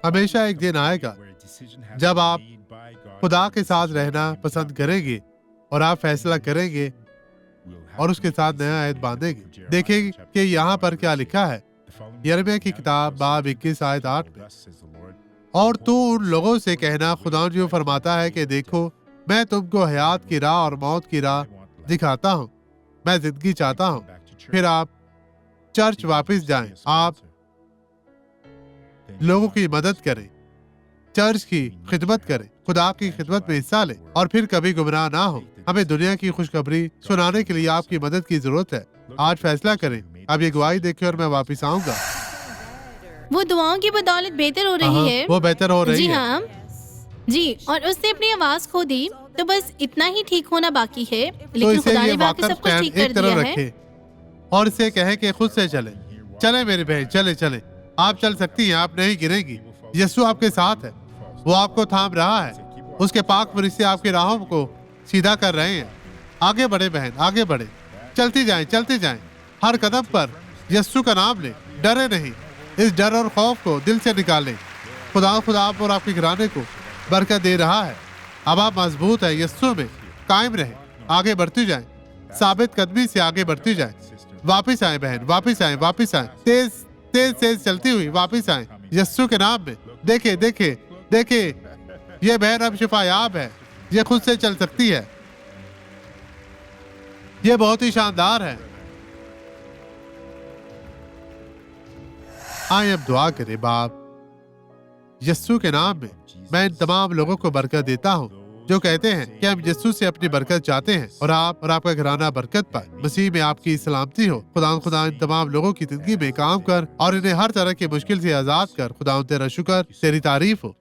हमेशा एक दिन आएगा जब आप खुदा के साथ रहना पसंद करेंगे और आप फैसला करेंगे और उसके साथ नया अहद बांधेंगे। देखिए कि यहाँ पर क्या लिखा है, यिर्मयाह की किताब बाब 21 आयत 8 में, और तू उन लोगों से कहना, खुदा जो फरमाता है कि देखो मैं तुमको हयात की राह और मौत की राह दिखाता हूँ, मैं जिंदगी चाहता हूँ। फिर आप चर्च वापस जाएं, आप लोगों की मदद करें, चर्च की खिदमत करें, खुदा की खिदमत में हिस्सा लें और फिर कभी गुमराह ना हो। हमें दुनिया की खुशखबरी सुनाने के लिए आपकी मदद की जरूरत है। आज फैसला करें, अब ये गवाही देखें और मैं वापस आऊंगा। वो दुआओं की बदौलत बेहतर हो रही है। वो बेहतर हो रही जी है। हाँ जी, और उसने अपनी आवाज खो दी, तो बस इतना ही ठीक होना बाकी है, तो लेकिन इसे खुदा ये ने बाकी वाकर सब कुछ स्टैंड ठीक कर एक तरफ दिया है। रखे और इसे कहे कि खुद से चले। चले मेरी बहन, चले चले, आप चल सकती हैं, आप नहीं गिरेंगी। यीशु आपके साथ है, वो आपको थाम रहा है, उसके पाक फरिश्ते आपकी राहों को सीधा कर रहे हैं। आगे बढ़े बहन, आगे बढ़े, चलती जाएं, चलती जाएं। हर कदम पर यीशु का नाम ले, डरे नहीं। इस डर और खौफ को दिल से निकालें। खुदा आप और आपके घराने को बरकत दे रहा है। अब आप मजबूत है, यीशु में कायम रहे, आगे बढ़ती जाएं, साबित कदमी से आगे बढ़ती जाएं। वापिस आए बहन, वापिस आए, वापिस आए, तेज तेज तेज चलती हुई वापिस आए यीशु के नाम में। देखे देखे देखे, ये बहन अब शिफायाब है, ये खुद से चल सकती है। ये बहुत ही शानदार है। आए अब दुआ करें। बाप, यीशु के नाम में मैं इन तमाम लोगों को बरकत देता हूँ जो कहते हैं कि हम यीशु से अपनी बरकत चाहते हैं और आप और आपका घराना बरकत पाए। मसीह में आपकी सलामती हो। खुदा इन तमाम लोगों की जिंदगी में काम कर और इन्हें हर तरह की मुश्किल से आजाद कर। खुदा तेरा शुक्र, तेरी तारीफ हो।